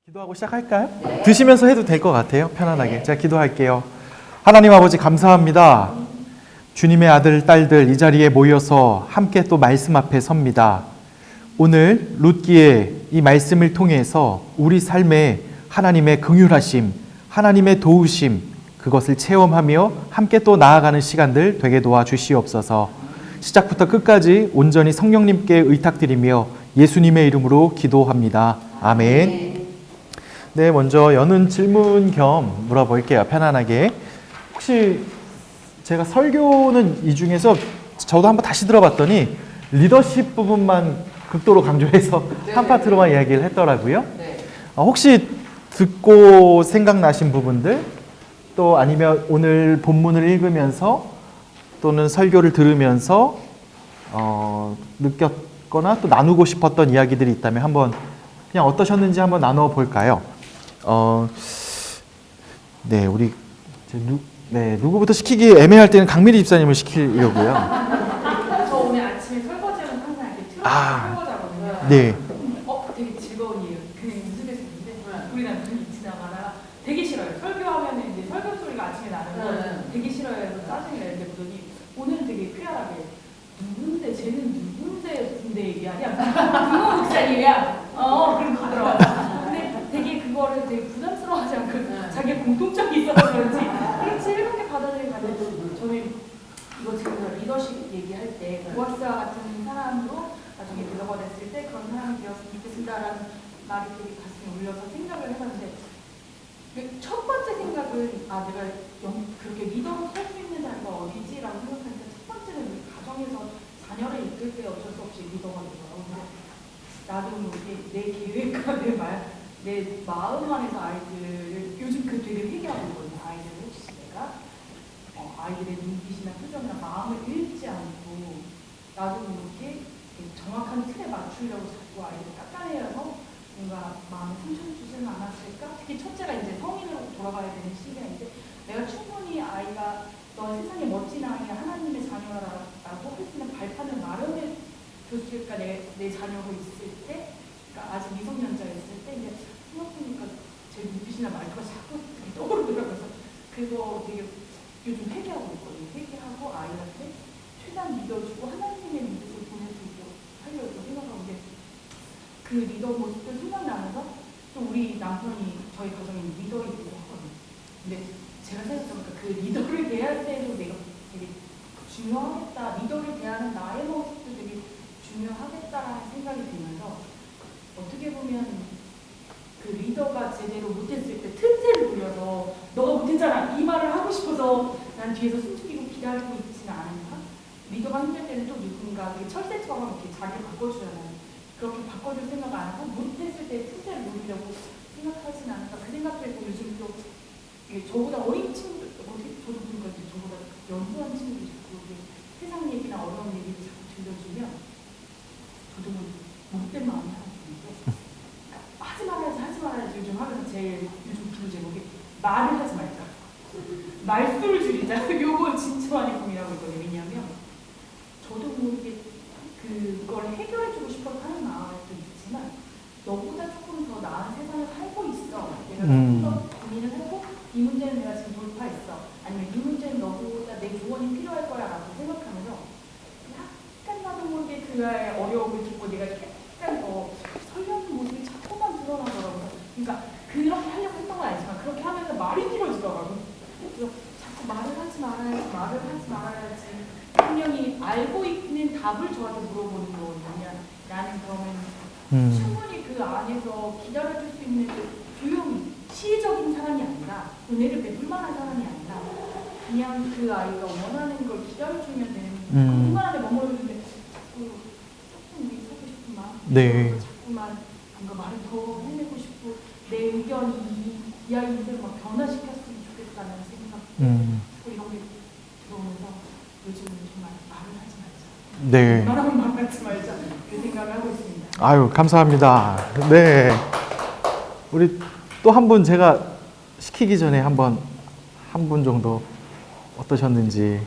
기도하고 시작할까요? 드시면서 해도 될 것 같아요. 편안하게. 제가 기도할게요. 하나님 아버지 감사합니다. 주님의 아들, 딸들 이 자리에 모여서 함께 또 말씀 앞에 섭니다. 오늘 룻기의 이 말씀을 통해서 우리 삶에 하나님의 긍휼하심, 하나님의 도우심 그것을 체험하며 함께 또 나아가는 시간들 되게 도와주시옵소서. 시작부터 끝까지 온전히 성령님께 의탁드리며 예수님의 이름으로 기도합니다. 아멘. 네, 먼저 여는 질문 겸 물어볼게요. 편안하게. 혹시 제가 설교는 이 중에서 저도 한번 다시 들어봤더니 리더십 부분만 극도로 강조해서 한 파트로만 이야기를 했더라고요. 혹시 듣고 생각나신 부분들 또 아니면 오늘 본문을 읽으면서 또는 설교를 들으면서 느꼈거나 또 나누고 싶었던 이야기들이 있다면 한번 그냥 어떠셨는지 한번 나눠 볼까요? 네, 우리 누구부터 시키기 애매할 때는 강미리 집사님을 시키려고요. 저 오늘 아침에 설거지하면 항상 이렇게 틀어서 설거지하거든요. 네. 되게 즐거운 일. 그냥 무슨 했었는데 우리 남편이 지나가다가 되게 싫어요. 설교하면 이제 설교 소리가 아침에 나는 걸 되게 싫어해서 짜증이 내는데 보더니 오늘은 되게 쾌활하게 누군데 쟤는 누군데 군대 얘기하냐? 그거 목사님이야. 그렇게 하더라고요. 근데 되게 그거를 되게 부담스러워하지 않고 자기가 공통점이 있어서 그런지 되게 즐겁게 받아들이고 가는데 저는 이거 지금 리더십 얘기할 때 고학사 같은 사람으로 나중에 리더가 됐을 때 그런 사람이 되었으면 좋겠습니다라는 말이 되게 가슴에 울려서 생각을 해봤는데 첫 번째 생각은 내가 그렇게 리더로 살 수 있는 자리가 어디지라고 생각하니까 첫 번째는 우리 가정에서 자녀를 이끌 때 어쩔 수 없이 리더가 되더라고요. 나도 내 계획과 내 마음 안에서 아이들을 요즘 되게 회개하고 있거든요. 아이들을 혹시 내가 아이들의 눈빛이나 표정이나 마음을 읽지 않고 나도 모르게 정확한 틀에 맞추려고 자꾸 아이들을 깎아내려서 뭔가 마음에 상처를 주지는 않았을까? 특히 첫째가 이제 성인으로 돌아가야 되는 시기인데 내가 충분히 아이가 너 세상에 멋진 아이야 하나님의 자녀라고 할 수 있는 발판을 마련해 줬을까? 내 자녀가 있을 때 그러니까 아직 미성년자였을 때 이제 생각해보니까 제 눈빛이나 말투가 자꾸 떠오르더라고요. 그거 되게 요즘 회개하고 있거든요. 회개하고 아이한테 최대한 믿어주고 하나님의 믿음을 보내주고 하려고 생각하고 있는데 그 리더 모습들 생각나면서 또 우리 남편이 저희 가정에 리더이기도 하거든요. 근데 제가 생각해보니까 그 리더를 대할 때도 내가 되게 중요하겠다. 리더를 대하는 나의 모습도 되게 중요하겠다라는 생각이 들면서 어떻게 보면 그 리더가 제대로 못했을 때 틈새를 부려서 너가 못했잖아 이 말을 하고 싶어서 난 뒤에서 숨죽이고 기다리고 있지는 않은가? 리더가 힘들 때는 또 누군가 철새처럼 이렇게 자리를 바꿔주잖아요. 그렇게 바꿔줄 생각 안 하고 못했을 때 틈새를 노리려고 생각하지는 않을까? 그 생각도 있고 요즘 또 저보다 어린 친구들 저도 보니까 저보다 연구한 친구들이 자꾸 세상 얘기나 어려운 얘기를 자꾸 들려주면 저도 못된 마음이 하나 드는데 하지 말아야지 요즘 하면서 제일 요즘 기도 제목이 말을 하지 말자. 말수를 줄이자. 요거 진짜 많이 고민하고 있거든요. 왜냐하면 저도 모르게 그걸 해결해주고 싶어서 하는 마음도 있지만 너보다 조금 더 나은 세상을 살고 있어. 내가 조금 더 고민을 하고 이 문제는 내가 지금 돌파했어. 아니면 이 문제는 너보다 내 조언이 필요할 거야 라고 생각하면서 약간 나도 모르게 그의 어려움을 듣고 내가 약간 더 설레는 모습이 자꾸만 드러나더라고요. 그러니까 그렇게 하려고 했던 건 아니지만 그렇게 하면서 말이 길어지더라고요. 그래서 자꾸 말을 하지 말아야지. 분명히 알고 있는 답을 저한테 물어보는 거거든요. 나는 그러면 충분히 그 안에서 기다려줄 수 있는 조용히 시의적인 사람이 아니라 은혜를 베풀 만한 사람이 아니라 그냥 그 아이가 원하는 걸 기다려주면 되는 공간 안에 머물러있는데 자꾸 조금 위하고 싶은 마음 자꾸만 뭔가 말을 더 해내고 싶고 내 의견이 이 아이 인생을 막 변화시켰으면 좋겠다는 생각 이런 게 들어오면서 요즘은 정말 말을 하지 말자. 네. 말하면 말하지 말자. 그 생각을 하고 있습니다. 아유, 감사합니다. 네. 우리 또 한 분 제가 시키기 전에 한 분 정도 어떠셨는지.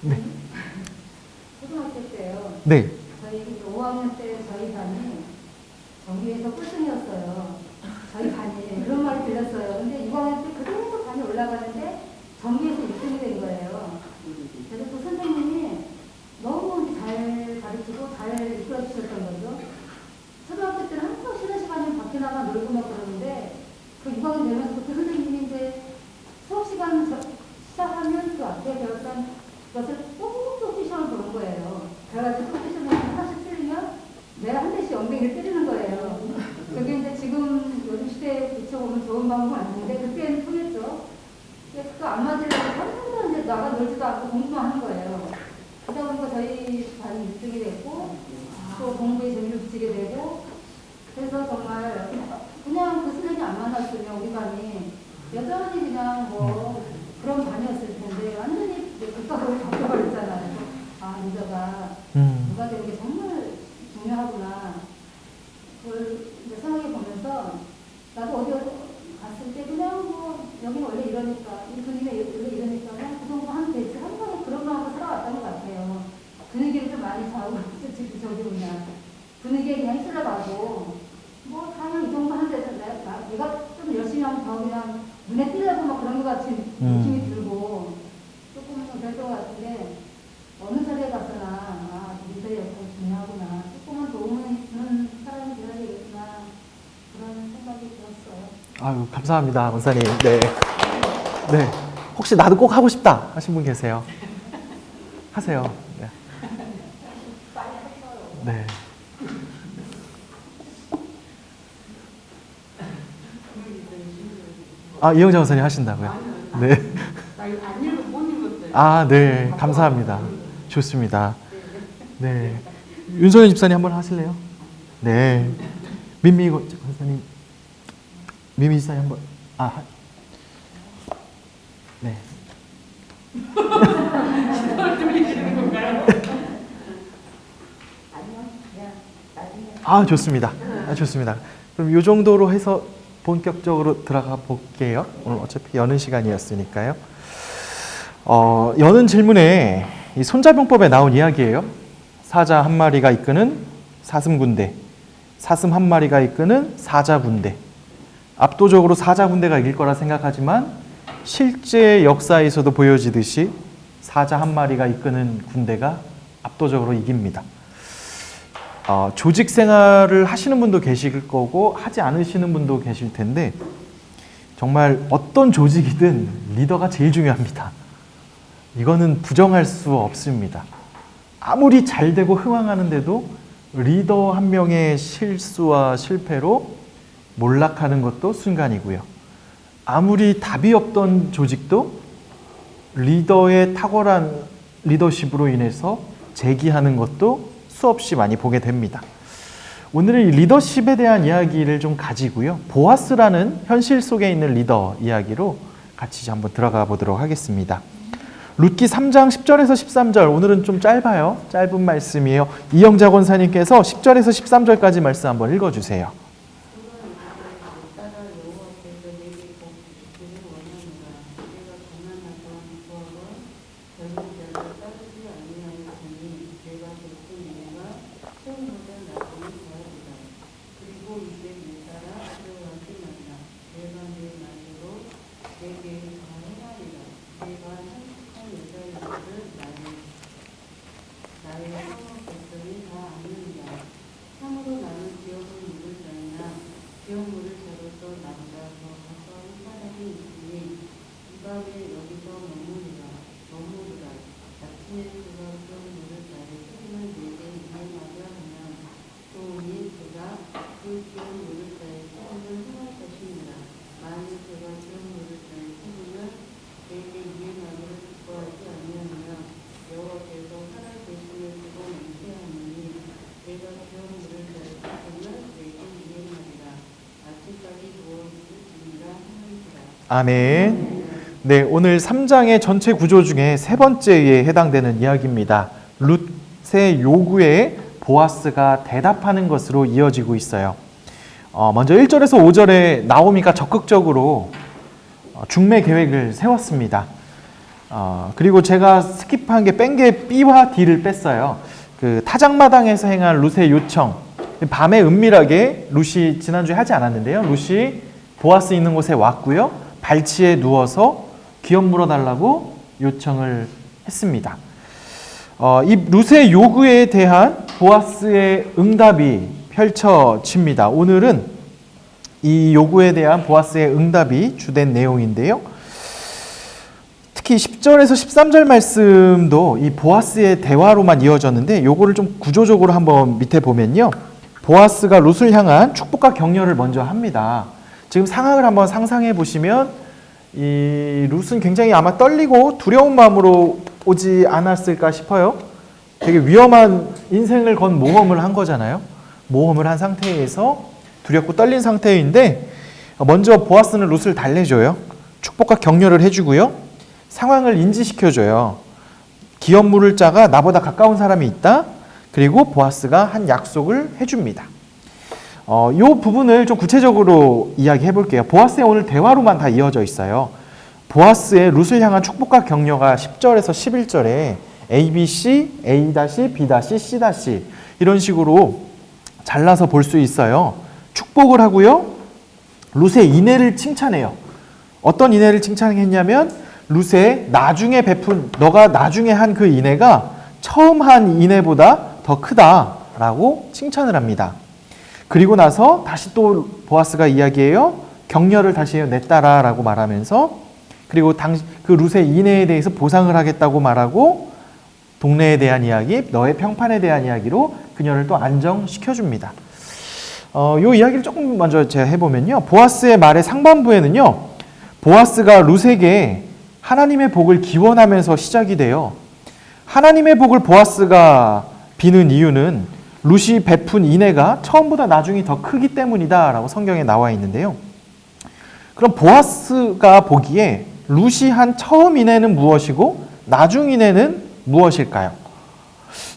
네. 초등학교 때요. 네. 저희 5학년 때 저희 반이 정리해서 전교에서 1등이 된 거예요. 그래서 그 선생님이 너무 잘 가르치고 잘 이끌어 주셨던 거죠. 초등학교 때는 항상 쉬는 시간에 밖에 나가 놀고 막 그러는데 그 6학년 되면서 그 선생님이 이제 수업 시간 시작하면 그 앞에 배웠던 것을 꼭꼭 시험을 보는 거예요. 그래가지고 꼭 시험에 하나씩 틀리면 내가 한 대씩 엉덩이를 때리는 거예요. 그게 이제 지금 요즘 시대에 비춰보면 좋은 방법은 아닌데 그때는 통했죠. 또 안 맞으려고 항상 이제 나가 놀지도 않고 공부만 하는 거예요. 그러다 보니까 저희 반이 1등이 됐고 또 공부에 재미를 붙이게 되고 그래서 정말 그냥 그 선생님이 안 만났으면 우리 반이 여전히 그냥 뭐 그런 반이었을 텐데 완전히 극과극을 바꿔버렸잖아요. 아 리더가 누가 되는 게 정말 중요하구나. 그걸 이제 생각해 보면서 나도 어디 갔을 때 그냥 뭐 여기 원래 이러니까 이 분위기가 원래 이러니까 그냥 그 정도 하면 되지 한 번에 그런 마음으로 살아왔던 것 같아요. 분위기를 좀 많이 좌우고 저기 그냥 분위기에 그냥 휩쓸려가고 뭐 그냥 이 정도 하는 데서 내가 좀 열심히 하면 더 그냥 눈에 띄려고 막 그런 것 같이 느낌이 들고 조금은 좀 그랬던 것 같은데 어느 자리에 가서나 아 리더의 역할이 중요하구나 조금은 도움을 주는 사람이 되어야 되겠구나 그런 생각이 들었어요. 아유, 감사합니다, 원사님. 네. 네. 혹시 나도 꼭 하고 싶다 하신 분 계세요? 하세요. 네. 네. 아, 이영자 원사님 하신다고요? 네. 안 읽어 못 읽었어요. 아, 네. 감사합니다. 좋습니다. 네. 윤소연 집사님 한번 하실래요? 네. 민미 권사님, 민미 집사님 한번. 네. 아, 좋습니다. 아, 좋습니다. 그럼 이 정도로 해서 본격적으로 들어가 볼게요. 오늘 어차피 여는 시간이었으니까요. 여는 질문에 이 손자병법에 나온 이야기예요. 사자 한 마리가 이끄는 사슴군대, 사슴 한 마리가 이끄는 사자군대. 압도적으로 사자군대가 이길 거라 생각하지만 실제 역사에서도 보여지듯이 사자 한 마리가 이끄는 군대가 압도적으로 이깁니다. 조직 생활을 하시는 분도 계실 거고 하지 않으시는 분도 계실 텐데 정말 어떤 조직이든 리더가 제일 중요합니다. 이거는 부정할 수 없습니다. 아무리 잘 되고 흥왕하는데도 리더 한 명의 실수와 실패로 몰락하는 것도 순간이고요. 아무리 답이 없던 조직도 리더의 탁월한 리더십으로 인해서 재기하는 것도 수없이 많이 보게 됩니다. 오늘은 이 리더십에 대한 이야기를 좀 가지고요. 보아스라는 현실 속에 있는 리더 이야기로 같이 한번 들어가 보도록 하겠습니다. 룻기 3장 10절에서 13절, 오늘은 좀 짧아요. 짧은 말씀이에요. 이영자 권사님께서 10절에서 13절까지 말씀 한번 읽어주세요. 아멘. 네, 오늘 3장의 전체 구조 중에 세 번째에 해당되는 이야기입니다. 룻의 요구에 보아스가 대답하는 것으로 이어지고 있어요. 먼저 1절에서 5절에 나오미가 적극적으로 중매 계획을 세웠습니다. 그리고 제가 스킵한 게 뺀 게 B와 D를 뺐어요. 그 타작마당에서 행한 룻의 요청, 밤에 은밀하게 룻이 지난주에 하지 않았는데요. 룻이 보아스 있는 곳에 왔고요. 발치에 누워서 기업 물어달라고 요청을 했습니다. 이 룻의 요구에 대한 보아스의 응답이 펼쳐집니다. 오늘은 이 요구에 대한 보아스의 응답이 주된 내용인데요. 특히 10절에서 13절 말씀도 이 보아스의 대화로만 이어졌는데 요거를 좀 구조적으로 한번 밑에 보면요. 보아스가 룻을 향한 축복과 격려를 먼저 합니다. 지금 상황을 한번 상상해 보시면 이 룻은 굉장히 아마 떨리고 두려운 마음으로 오지 않았을까 싶어요. 되게 위험한 인생을 건 모험을 한 거잖아요. 모험을 한 상태에서 두렵고 떨린 상태인데 먼저 보아스는 룻을 달래줘요. 축복과 격려를 해주고요. 상황을 인지시켜줘요. 기업 물을 자가 나보다 가까운 사람이 있다. 그리고 보아스가 한 약속을 해줍니다. 이 부분을 좀 구체적으로 이야기해 볼게요. 보아스의 오늘 대화로만 다 이어져 있어요. 보아스의 룻을 향한 축복과 격려가 10절에서 11절에 A, B, C, A-, B-, C- 이런 식으로 잘라서 볼 수 있어요. 축복을 하고요. 룻의 인애를 칭찬해요. 어떤 인애를 칭찬했냐면 룻의 나중에 베푼, 너가 나중에 한 그 인애가 처음 한 인애보다 더 크다라고 칭찬을 합니다. 그리고 나서 다시 또 보아스가 이야기해요. 격려를 다시 해요. 내 딸아라고 말하면서 그리고 그 룻의 인애에 대해서 보상을 하겠다고 말하고 동네에 대한 이야기, 너의 평판에 대한 이야기로 그녀를 또 안정시켜줍니다. 이 이야기를 조금 먼저 제가 해보면요. 보아스의 말의 상반부에는요. 보아스가 룻에게 하나님의 복을 기원하면서 시작이 돼요. 하나님의 복을 보아스가 비는 이유는 룻이 베푼 인애가 처음보다 나중이 더 크기 때문이다 라고 성경에 나와 있는데요. 그럼 보아스가 보기에 룻이 한 처음 인애는 무엇이고 나중 인애는 무엇일까요?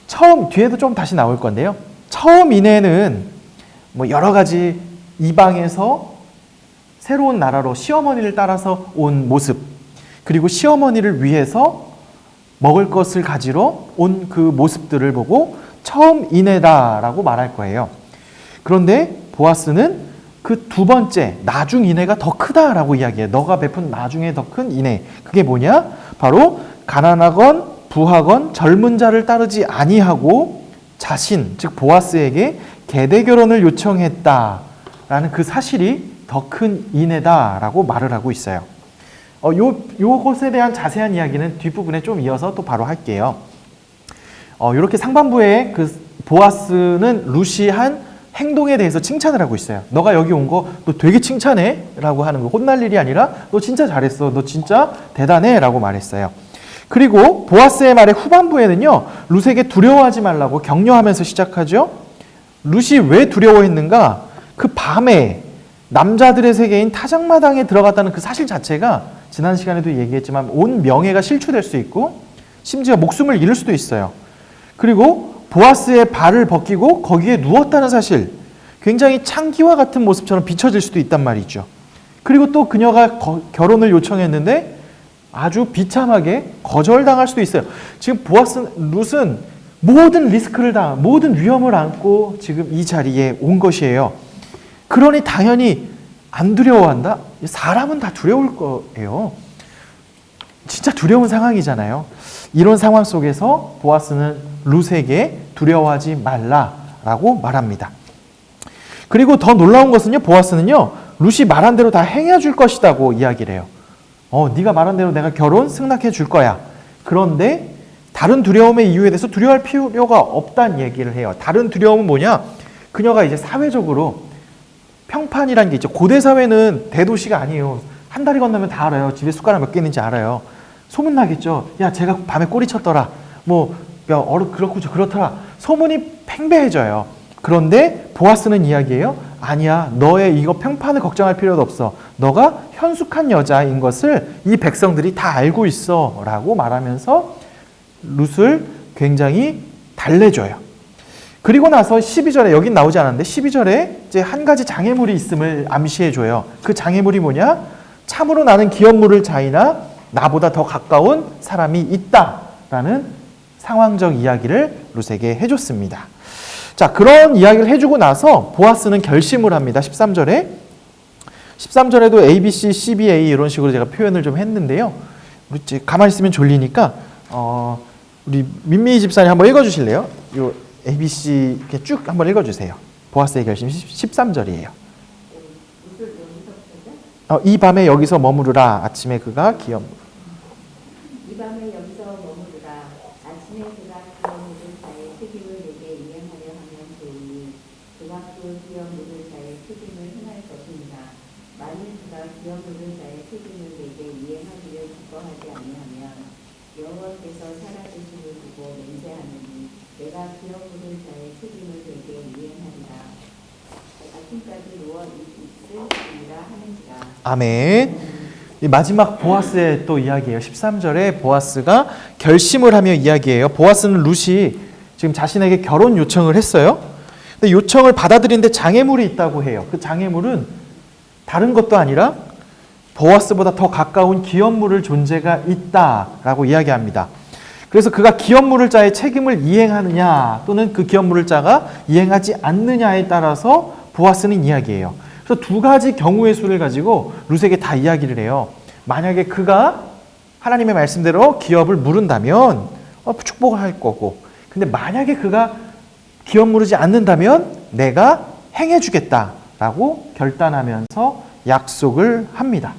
처음, 뒤에도 좀 다시 나올 건데요. 처음 인애는 뭐 여러 가지 이방에서 새로운 나라로 시어머니를 따라서 온 모습, 그리고 시어머니를 위해서 먹을 것을 가지러 온 그 모습들을 보고 처음 인애다라고 말할 거예요. 그런데 보아스는 그 두 번째 나중 인애가 더 크다라고 이야기해요. 너가 베푼 나중에 더 큰 인애. 그게 뭐냐? 바로 가난하건 부하건 젊은 자를 따르지 아니하고 자신, 즉 보아스에게 계대 결혼을 요청했다라는 그 사실이 더 큰 인애다라고 말을 하고 있어요. 요것에 대한 자세한 이야기는 뒷부분에 좀 이어서 또 바로 할게요. 이렇게 상반부에 그 보아스는 룻이 한 행동에 대해서 칭찬을 하고 있어요. 너가 여기 온 거 너 되게 칭찬해 라고 하는 거, 혼날 일이 아니라 너 진짜 잘했어, 너 진짜 대단해 라고 말했어요. 그리고 보아스의 말의 후반부에는요. 룻에게 두려워하지 말라고 격려하면서 시작하죠. 룻이 왜 두려워했는가? 그 밤에 남자들의 세계인 타작마당에 들어갔다는 그 사실 자체가 지난 시간에도 얘기했지만 온 명예가 실추될 수 있고 심지어 목숨을 잃을 수도 있어요. 그리고 보아스의 발을 벗기고 거기에 누웠다는 사실, 굉장히 창기와 같은 모습처럼 비춰질 수도 있단 말이죠. 그리고 또 그녀가 결혼을 요청했는데 아주 비참하게 거절당할 수도 있어요. 지금 룻은 모든 리스크를 모든 위험을 안고 지금 이 자리에 온 것이에요. 그러니 당연히 안 두려워한다? 사람은 다 두려울 거예요. 진짜 두려운 상황이잖아요. 이런 상황 속에서 보아스는 룻에게 두려워하지 말라라고 말합니다. 그리고 더 놀라운 것은요, 보아스는요, 룻이 말한 대로 다 행해줄 것이라고 이야기를 해요. 네가 말한 대로 내가 결혼 승낙해 줄 거야. 그런데 다른 두려움의 이유에 대해서 두려워할 필요가 없다는 얘기를 해요. 다른 두려움은 뭐냐? 그녀가 이제 사회적으로 평판이라는 게 있죠. 고대 사회는 대도시가 아니에요. 한 다리 건너면 다 알아요. 집에 숟가락 몇 개 있는지 알아요. 소문나겠죠. 야, 제가 밤에 꼬리 쳤더라. 그렇고 그렇더라. 소문이 팽배해져요. 그런데 보아스는 이야기해요. 아니야, 너의 이거 평판을 걱정할 필요도 없어. 너가 현숙한 여자인 것을 이 백성들이 다 알고 있어 라고 말하면서 룻을 굉장히 달래줘요. 그리고 나서 12절에, 여긴 나오지 않았는데 12절에 이제 한 가지 장애물이 있음을 암시해줘요. 그 장애물이 뭐냐? 참으로 나는 기업 물을 자이나 나보다 더 가까운 사람이 있다라는 상황적 이야기를 룻에게 해줬습니다. 자, 그런 이야기를 해주고 나서 보아스는 결심을 합니다. 13절에. 13절에도 A, B, C, C, B, A 이런 식으로 제가 표현을 좀 했는데요. 우리 가만히 있으면 졸리니까 우리 민미 집사님 한번 읽어주실래요? 요 ABC 이렇게 쭉 한번 읽어주세요. 보아스의 결심 13절이에요. 이 밤에 여기서 머무르라. 아침에 그가 기업. 이 밤에 여기서 머무르라. 아침에 그가 기업 묻은 자의 책임을 내게 이행하려 하면 좋으니 그가 그 기업 묻은 자의 책임을 행할 것입니다. 만일 그가 기업 묻은 자의 책임을 내게 이행하기를 기뻐하지 아니하면 여호와께서 살아계심을 두고 맹세하느니 내가 기업 묻은 자의 책임을 내게 이행하리라. 아침까지 누워 있으리라 하는지라. 아멘. 이 마지막 보아스의 또 이야기예요. 13절에 보아스가 결심을 하며 이야기해요. 보아스는 룻이 지금 자신에게 결혼 요청을 했어요. 근데 요청을 받아들이는데 장애물이 있다고 해요. 그 장애물은 다른 것도 아니라 보아스보다 더 가까운 기업물을 존재가 있다라고 이야기합니다. 그래서 그가 기업물을 자의 책임을 이행하느냐 또는 그 기업물을 자가 이행하지 않느냐에 따라서 보아스는 이야기해요. 그래서 두 가지 경우의 수를 가지고 룻에게 다 이야기를 해요. 만약에 그가 하나님의 말씀대로 기업을 물은다면 축복을 할 거고, 근데 만약에 그가 기업 물으지 않는다면 내가 행해주겠다라고 결단하면서 약속을 합니다.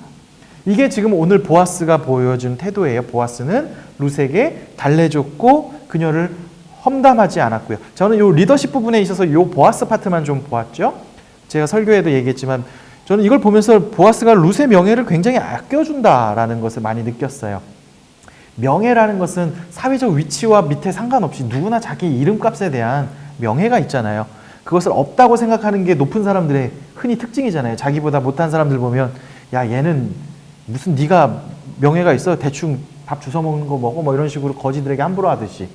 이게 지금 오늘 보아스가 보여준 태도예요. 보아스는 룻에게 달래줬고 그녀를 험담하지 않았고요. 저는 이 리더십 부분에 있어서 이 보아스 파트만 좀 보았죠. 제가 설교에도 얘기했지만 저는 이걸 보면서 보아스가 룻의 명예를 굉장히 아껴준다라는 것을 많이 느꼈어요. 명예라는 것은 사회적 위치와 밑에 상관없이 누구나 자기 이름값에 대한 명예가 있잖아요. 그것을 없다고 생각하는 게 높은 사람들의 흔히 특징이잖아요. 자기보다 못한 사람들 보면 야 얘는 무슨 네가 명예가 있어? 대충 밥 주워 먹는 거 먹어? 뭐 이런 식으로 거지들에게 함부로 하듯이.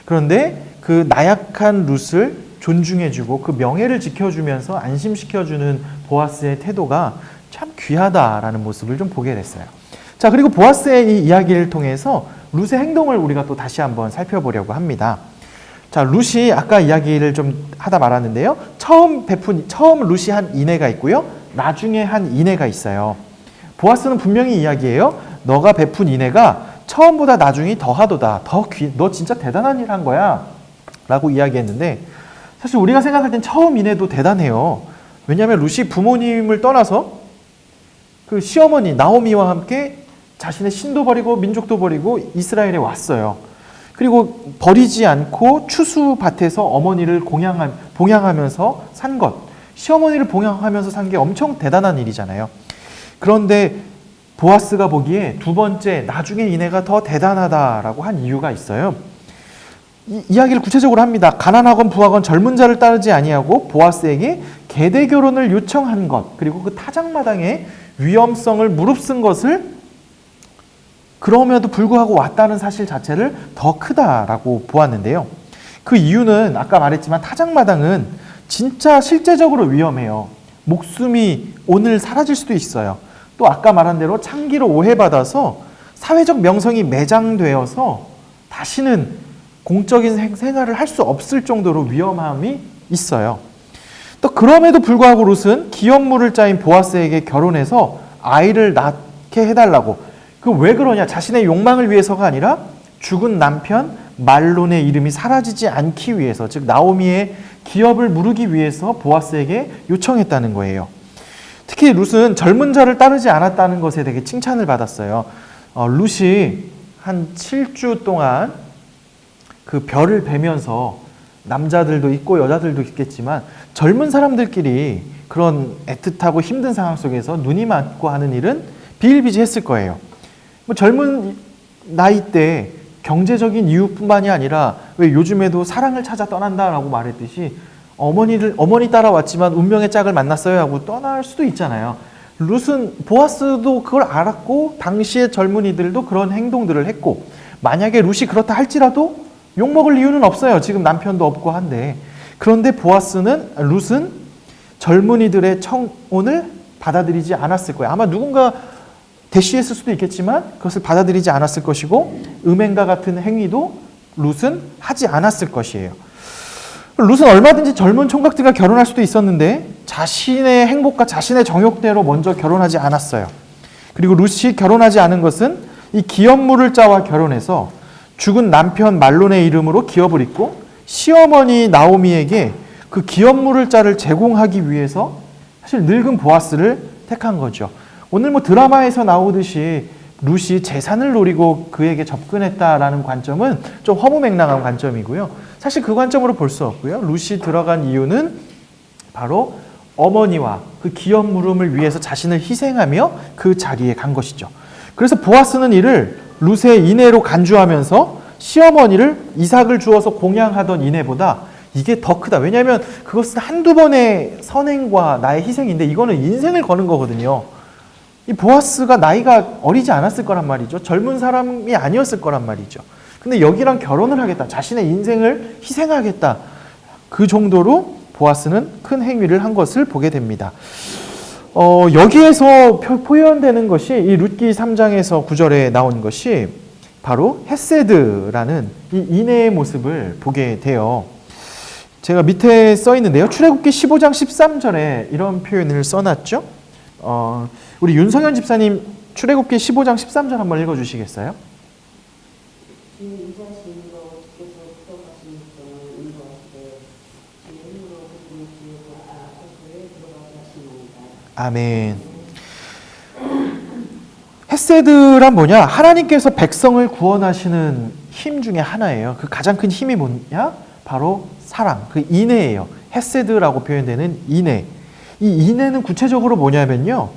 그런데 그 나약한 룻을 존중해주고 그 명예를 지켜주면서 안심시켜주는 보아스의 태도가 참 귀하다라는 모습을 좀 보게 됐어요. 자, 그리고 보아스의 이 이야기를 통해서 룻의 행동을 우리가 또 다시 한번 살펴보려고 합니다. 자, 룻이 아까 이야기를 좀 하다 말았는데요. 처음 룻이 한 인애가 있고요. 나중에 한 인애가 있어요. 보아스는 분명히 이야기해요. 너가 베푼 인애가 처음보다 나중이 더하도다. 너 진짜 대단한 일 한 거야. 라고 이야기했는데 사실 우리가 생각할 땐 처음 인애도 대단해요. 왜냐하면 룻이 부모님을 떠나서 그 시어머니 나오미와 함께 자신의 신도 버리고 민족도 버리고 이스라엘에 왔어요. 그리고 버리지 않고 추수밭에서 어머니를 봉양하면서 산 것. 시어머니를 봉양하면서 산 게 엄청 대단한 일이잖아요. 그런데 보아스가 보기에 두 번째 나중에 인애가 더 대단하다라고 한 이유가 있어요. 이야기를 구체적으로 합니다. 가난하건 부하건 젊은 자를 따르지 아니하고 보아스에게 계대 결혼을 요청한 것, 그리고 그 타작마당의 위험성을 무릅쓴 것을 그럼에도 불구하고 왔다는 사실 자체를 더 크다라고 보았는데요. 그 이유는 아까 말했지만 타작마당은 진짜 실제적으로 위험해요. 목숨이 오늘 사라질 수도 있어요. 또 아까 말한 대로 창기로 오해받아서 사회적 명성이 매장되어서 다시는 공적인 생활을 할 수 없을 정도로 위험함이 있어요. 또 그럼에도 불구하고 룻은 기업물을 짜인 보아스에게 결혼해서 아이를 낳게 해달라고. 그 왜 그러냐? 자신의 욕망을 위해서가 아니라 죽은 남편 말론의 이름이 사라지지 않기 위해서, 즉 나오미의 기업을 무르기 위해서 보아스에게 요청했다는 거예요. 특히 룻은 젊은 자를 따르지 않았다는 것에 되게 칭찬을 받았어요. 룻이 한 7주 동안 그 별을 베면서 남자들도 있고 여자들도 있겠지만 젊은 사람들끼리 그런 애틋하고 힘든 상황 속에서 눈이 맞고 하는 일은 비일비재했을 거예요. 뭐 젊은 나이 때 경제적인 이유뿐만이 아니라 왜 요즘에도 사랑을 찾아 떠난다라고 말했듯이 어머니 따라왔지만 운명의 짝을 만났어요 하고 떠날 수도 있잖아요. 룻은 보아스도 그걸 알았고 당시의 젊은이들도 그런 행동들을 했고, 만약에 룻이 그렇다 할지라도 욕먹을 이유는 없어요. 지금 남편도 없고 한데. 그런데 룻은 젊은이들의 청혼을 받아들이지 않았을 거예요. 아마 누군가 대시했을 수도 있겠지만 그것을 받아들이지 않았을 것이고, 음행과 같은 행위도 룻은 하지 않았을 것이에요. 룻은 얼마든지 젊은 총각들과 결혼할 수도 있었는데 자신의 행복과 자신의 정욕대로 먼저 결혼하지 않았어요. 그리고 룻이 결혼하지 않은 것은 이 기업물을 자와 결혼해서 죽은 남편 말론의 이름으로 기업을 잇고 시어머니 나오미에게 그 기업물을 자를 제공하기 위해서 사실 늙은 보아스를 택한 거죠. 오늘 뭐 드라마에서 나오듯이 룻이 재산을 노리고 그에게 접근했다라는 관점은 좀 허무맹랑한 관점이고요. 사실 그 관점으로 볼 수 없고요. 룻이 들어간 이유는 바로 어머니와 그 기업 물음을 위해서 자신을 희생하며 그 자리에 간 것이죠. 그래서 보아스는 이를 룻의 인애로 간주하면서 시어머니를 이삭을 주어서 공양하던 인애보다 이게 더 크다. 왜냐하면 그것은 한두 번의 선행과 나의 희생인데 이거는 인생을 거는 거거든요. 이 보아스가 나이가 어리지 않았을 거란 말이죠. 젊은 사람이 아니었을 거란 말이죠. 근데 여기랑 결혼을 하겠다. 자신의 인생을 희생하겠다. 그 정도로 보아스는 큰 행위를 한 것을 보게 됩니다. 여기에서 표현되는 것이 이 룻기 3장에서 9절에 나온 것이 바로 헤세드라는 이 인애의 모습을 보게 돼요. 제가 밑에 써 있는데요. 출애굽기 15장 13절에 이런 표현을 써놨죠. 우리 윤성현 집사님 출애굽기 15장 13절 한번 읽어주시겠어요? 주의 인자하심으로 주께서 구속하신 것을 인도하시되 주의 힘으로 그분의 지혜와 거처에 들어가게 하시나이다. 아멘. 헤세드란 뭐냐? 하나님께서 백성을 구원하시는 힘 중에 하나예요. 그 가장 큰 힘이 뭐냐? 바로 사랑, 그 인애예요. 헤세드라고 표현되는 인애. 이 인애는 구체적으로 뭐냐면요.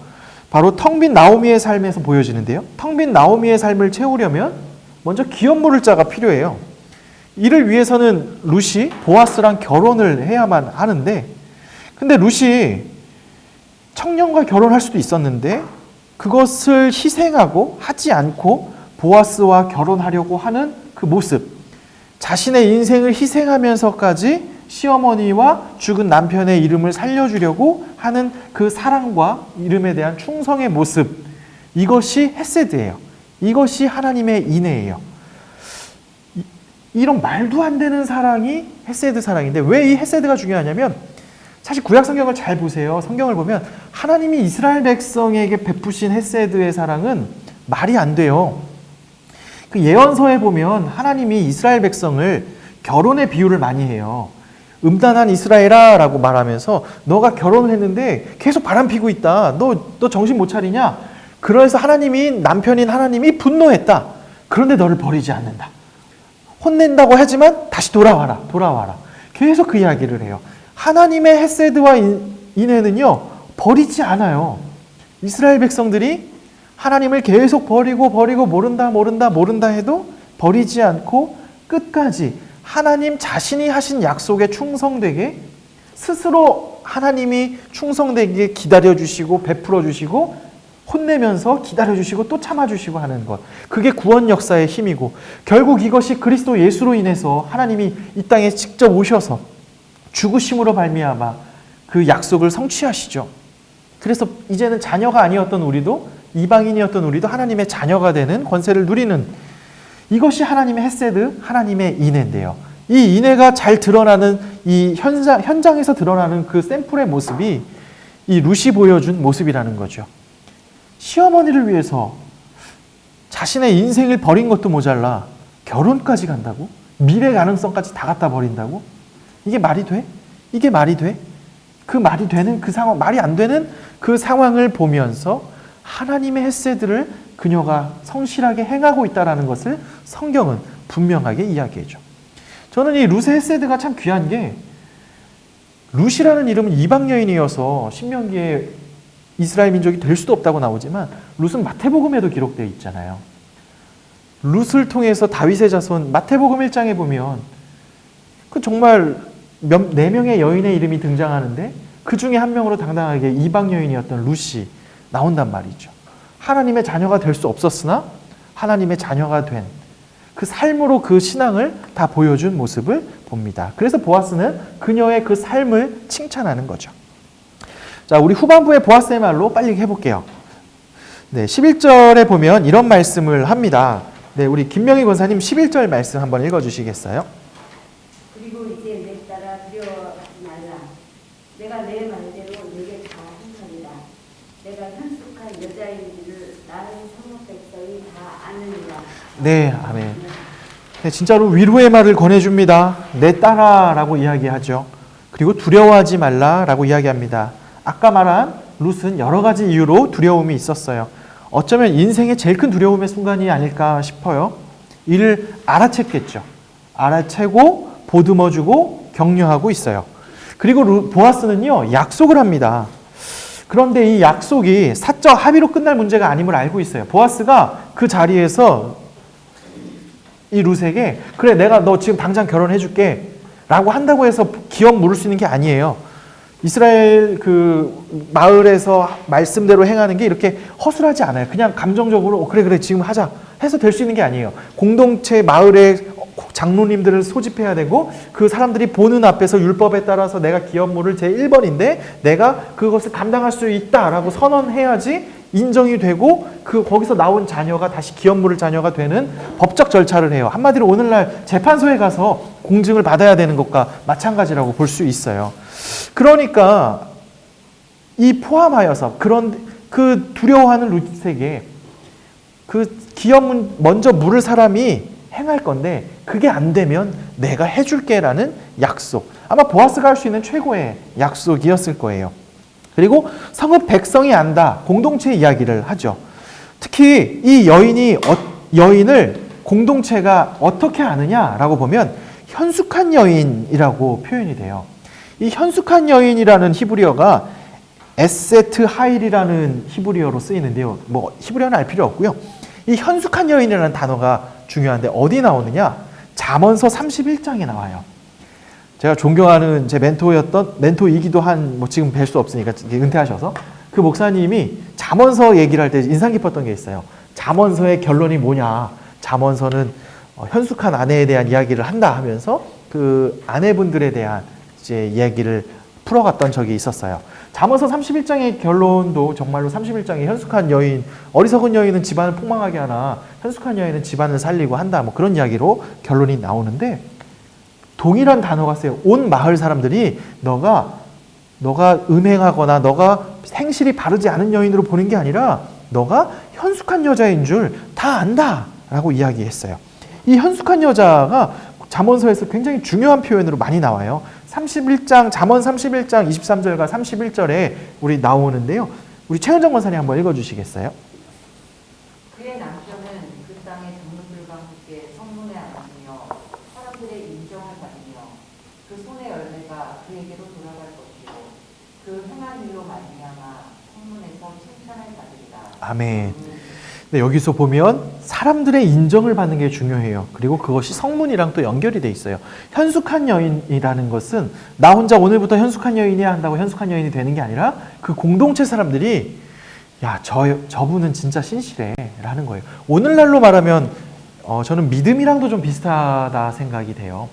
바로 텅 빈 나오미의 삶에서 보여지는데요. 텅 빈 나오미의 삶을 채우려면 먼저 기업물을 자가 필요해요. 이를 위해서는 룻이 보아스랑 결혼을 해야만 하는데, 근데 룻이 청년과 결혼할 수도 있었는데 그것을 희생하고 하지 않고 보아스와 결혼하려고 하는 그 모습, 자신의 인생을 희생하면서까지 시어머니와 죽은 남편의 이름을 살려주려고 하는 그 사랑과 이름에 대한 충성의 모습, 이것이 헤세드예요. 이것이 하나님의 인애예요. 이런 말도 안 되는 사랑이 헤세드 사랑인데 왜 이 헤세드가 중요하냐면 사실 구약 성경을 잘 보세요. 성경을 보면 하나님이 이스라엘 백성에게 베푸신 헤세드의 사랑은 말이 안 돼요. 그 예언서에 보면 하나님이 이스라엘 백성을 결혼의 비유를 많이 해요. 음란한 이스라엘아 라고 말하면서 너가 결혼을 했는데 계속 바람피고 있다. 너 정신 못 차리냐? 그래서 하나님이 남편인 하나님이 분노했다. 그런데 너를 버리지 않는다. 혼낸다고 하지만 다시 돌아와라. 계속 그 이야기를 해요. 하나님의 헤세드와 인애는요 버리지 않아요. 이스라엘 백성들이 하나님을 계속 버리고 모른다 해도 버리지 않고 끝까지 하나님 자신이 하신 약속에 충성되게 스스로 하나님이 충성되게 기다려주시고 베풀어주시고 혼내면서 기다려주시고 또 참아주시고 하는 것, 그게 구원 역사의 힘이고 결국 이것이 그리스도 예수로 인해서 하나님이 이 땅에 직접 오셔서 죽으심으로 말미암아 그 약속을 성취하시죠. 그래서 이제는 자녀가 아니었던 우리도, 이방인이었던 우리도 하나님의 자녀가 되는 권세를 누리는, 이것이 하나님의 헤세드, 하나님의 인애인데요. 이 인애가 잘 드러나는 이 현장에서 드러나는 그 샘플의 모습이 이 룻이 보여준 모습이라는 거죠. 시어머니를 위해서 자신의 인생을 버린 것도 모자라 결혼까지 간다고? 미래 가능성까지 다 갖다 버린다고? 이게 말이 돼? 이게 말이 돼? 그 말이 되는 그 상황, 말이 안 되는 그 상황을 보면서 하나님의 헤세드를 그녀가 성실하게 행하고 있다는 것을 성경은 분명하게 이야기해줘. 저는 이 룻의 헤세드가 참 귀한 게, 룻이라는 이름은 이방 여인이어서 신명기에 이스라엘 민족이 될 수도 없다고 나오지만 룻은 마태복음에도 기록되어 있잖아요. 룻을 통해서 다윗의 자손, 마태복음 1장에 보면 그 정말 4명의 여인의 이름이 등장하는데 그 중에 한 명으로 당당하게 이방 여인이었던 룻이 나온단 말이죠. 하나님의 자녀가 될 수 없었으나 하나님의 자녀가 된 그 삶으로 그 신앙을 다 보여준 모습을 봅니다. 그래서 보아스는 그녀의 그 삶을 칭찬하는 거죠. 자, 우리 후반부의 보아스의 말로 빨리 해볼게요. 네, 11절에 보면 이런 말씀을 합니다. 네, 우리 김명희 권사님 11절 말씀 한번 읽어주시겠어요? 그리고 이제 내 딸아 두려워하지 말라. 내가 내 말대로 네게 다 행하리라. 내가 현숙한 여자인지를 나의 성읍 백성이 다 아느니라. 네, 아멘. 네, 진짜로 위로의 말을 권해줍니다. 내 딸아라고 이야기하죠. 그리고 두려워하지 말라라고 이야기합니다. 아까 말한 룻은 여러 가지 이유로 두려움이 있었어요. 어쩌면 인생의 제일 큰 두려움의 순간이 아닐까 싶어요. 이를 알아챘겠죠. 알아채고 보듬어주고 격려하고 있어요. 그리고 보아스는요, 약속을 합니다. 그런데 이 약속이 사적 합의로 끝날 문제가 아님을 알고 있어요. 보아스가 그 자리에서 이 룻에게 그래 내가 너 지금 당장 결혼해줄게 라고 한다고 해서 기업 물을 수 있는 게 아니에요. 이스라엘 그 마을에서 말씀대로 행하는 게 이렇게 허술하지 않아요. 그냥 감정적으로 그래 지금 하자 해서 될 수 있는 게 아니에요. 공동체 마을의 장로님들을 소집해야 되고 그 사람들이 보는 앞에서 율법에 따라서 내가 기업 물을 제1번인데 내가 그것을 감당할 수 있다라고 선언해야지 인정이 되고 거기서 나온 자녀가 다시 기업 물을 자녀가 되는 법적 절차를 해요. 한마디로 오늘날 재판소에 가서 공증을 받아야 되는 것과 마찬가지라고 볼 수 있어요. 그러니까 이 포함하여서 그런 그 두려워하는 룻에게 그 기업 먼저 물을 사람이 행할 건데 그게 안 되면 내가 해줄게라는 약속. 아마 보아스가 할 수 있는 최고의 약속이었을 거예요. 그리고 성읍 백성이 안다. 공동체 이야기를 하죠. 특히 이 여인을 공동체가 어떻게 아느냐라고 보면 현숙한 여인이라고 표현이 돼요. 이 현숙한 여인이라는 히브리어가 에세트 하일이라는 히브리어로 쓰이는데요. 뭐 히브리어는 알 필요 없고요. 이 현숙한 여인이라는 단어가 중요한데 어디 나오느냐? 잠언서 31장에 나와요. 제가 존경하는 제 멘토이기도 한, 지금 뵐 수 없으니까 은퇴하셔서 그 목사님이 잠언서 얘기를 할 때 인상 깊었던 게 있어요. 잠언서의 결론이 뭐냐? 잠언서는 현숙한 아내에 대한 이야기를 한다 하면서 그 아내분들에 대한 이제 이야기를 풀어갔던 적이 있었어요. 잠언서 31장의 결론도 정말로 31장의 현숙한 여인, 어리석은 여인은 집안을 폭망하게 하나 현숙한 여인은 집안을 살리고 한다. 뭐 그런 이야기로 결론이 나오는데 동일한 단어가 쓰여요. 온 마을 사람들이 너가 음행하거나 너가 행실이 바르지 않은 여인으로 보는 게 아니라 너가 현숙한 여자인 줄 다 안다 라고 이야기했어요. 이 현숙한 여자가 잠언서에서 굉장히 중요한 표현으로 많이 나와요. 31장, 잠언 31장 23절과 31절에 우리 나오는데요. 우리 최은정 권사님 한번 읽어주시겠어요? 그의 남편은 그 땅의 장로들과 함께 성문에 앉으며 사람들의 인정을 받으며 그 손의 열매가 그에게로 돌아갈 것이고 그 행한 일로 말미암아 성문에서 칭찬을 받으리라. 아멘. 네, 여기서 보면 사람들의 인정을 받는 게 중요해요. 그리고 그것이 성문이랑 또 연결이 돼 있어요. 현숙한 여인이라는 것은 나 혼자 오늘부터 현숙한 여인이야 한다고 현숙한 여인이 되는 게 아니라 그 공동체 사람들이 야, 저분은 진짜 신실해 라는 거예요. 오늘날로 말하면 저는 믿음이랑도 좀 비슷하다 생각이 돼요.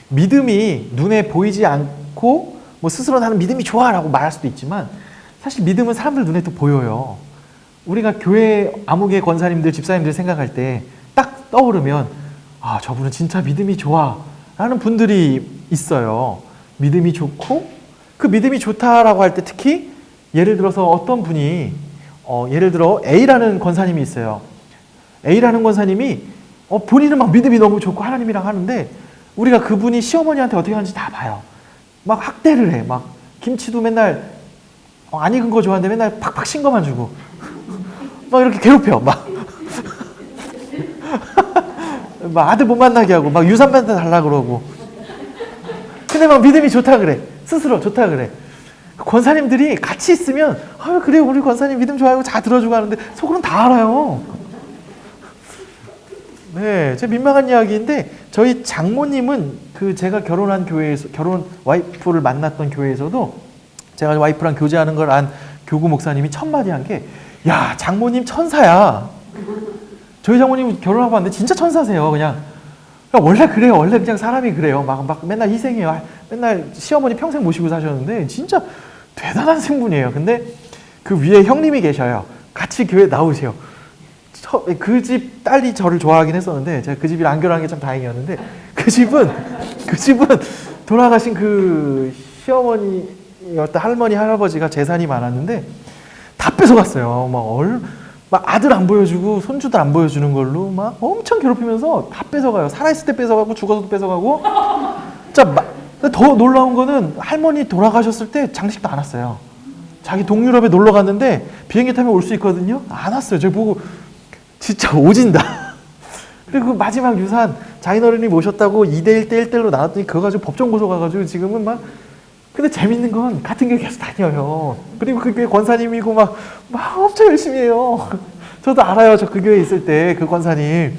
믿음이 눈에 보이지 않고 뭐 스스로 나는 믿음이 좋아 라고 말할 수도 있지만 사실 믿음은 사람들 눈에 또 보여요. 우리가 교회 아무개 권사님들 집사님들 생각할 때 딱 떠오르면 아, 저분은 진짜 믿음이 좋아 라는 분들이 있어요. 믿음이 좋고 그 믿음이 좋다라고 할 때 특히 예를 들어서 어떤 분이 예를 들어 A라는 권사님이 있어요. A라는 권사님이 본인은 막 믿음이 너무 좋고 하나님이랑 하는데 우리가 그분이 시어머니한테 어떻게 하는지 다 봐요. 막 학대를 해. 막 김치도 맨날 안 익은 거 좋아하는데 맨날 팍팍 신 거만 주고 막 이렇게 괴롭혀. 막 아들 못 만나게 하고 막 유산만 달라고 그러고 근데 막 믿음이 좋다 그래. 스스로 좋다 그래. 권사님들이 같이 있으면 그래 우리 권사님 믿음 좋아하고 다 들어주고 하는데 속으로는 다 알아요. 네, 제 민망한 이야기인데 저희 장모님은 제가 결혼한 교회에서 와이프를 만났던 교회에서도 제가 와이프랑 교제하는 걸 안 교구 목사님이 첫 마디 한 게 야, 장모님 천사야. 저희 장모님 결혼하고 왔는데 진짜 천사세요. 그냥 원래 그래요. 원래 그냥 사람이 그래요. 막 맨날 희생해요. 맨날 시어머니 평생 모시고 사셨는데 진짜 대단한 생분이에요. 근데 그 위에 형님이 계셔요. 같이 교회 나오세요. 그 집 딸이 저를 좋아하긴 했었는데 제가 그 집이랑 안 결혼한 게 참 다행이었는데 그 집은 돌아가신 그 시어머니 어떤 할머니 할아버지가 재산이 많았는데 다 뺏어갔어요. 막 아들 안 보여주고 손주들 안 보여주는 걸로 막 엄청 괴롭히면서 다 뺏어가요. 살아있을 때 뺏어가고 죽어서도 뺏어가고. 진짜 더 놀라운 거는 할머니 돌아가셨을 때 장식도 안 왔어요. 자기 동유럽에 놀러 갔는데 비행기 타면 올 수 있거든요. 안 왔어요. 저 보고 진짜 오진다. 그리고 마지막 유산 장인어른이 모셨다고 2대 1대 1대로 나왔더니 그거 가지고 법정 고소 가가지고 지금은 막. 근데 재밌는 건 같은 교회 계속 다녀요. 그리고 그 교회 권사님이고 막 엄청 열심히 해요. 저도 알아요. 저 그 교회에 있을 때 그 권사님.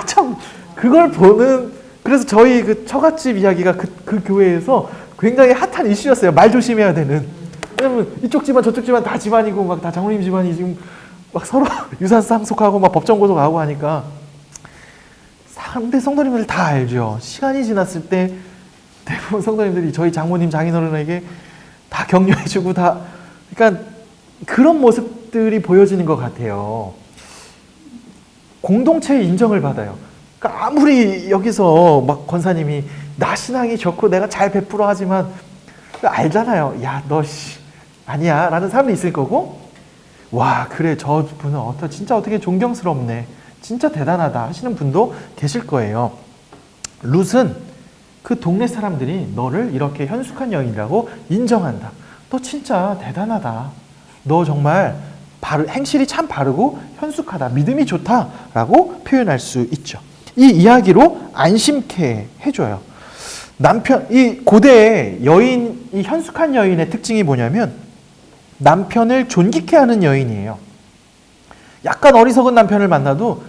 참 그걸 보는, 그래서 저희 그 처갓집 이야기가 그 교회에서 굉장히 핫한 이슈였어요. 말 조심해야 되는. 왜냐면 이쪽 집안 저쪽 집안 다 집안이고 막 다 장로님 집안이 지금 막 서로 유산 상속하고 막 법정 고소하고 하니까. 근데 성도님들 다 알죠. 시간이 지났을 때 대부분 성도님들이 저희 장모님 장인어른에게 다 격려해주고 다, 그러니까 그런 모습들이 보여지는 것 같아요. 공동체의 인정을 받아요. 그러니까 아무리 여기서 막 권사님이 나 신앙이 좋고 내가 잘 베풀어 하지만 알잖아요. 야, 너 아니야 라는 사람도 있을 거고, 와 그래 저분은 진짜 어떻게 존경스럽네, 진짜 대단하다 하시는 분도 계실 거예요. 룻은 그 동네 사람들이 너를 이렇게 현숙한 여인이라고 인정한다. 너 진짜 대단하다. 너 정말 행실이 참 바르고 현숙하다. 믿음이 좋다라고 표현할 수 있죠. 이 이야기로 안심케 해줘요. 이 고대의 여인, 이 현숙한 여인의 특징이 뭐냐면 남편을 존귀케 하는 여인이에요. 약간 어리석은 남편을 만나도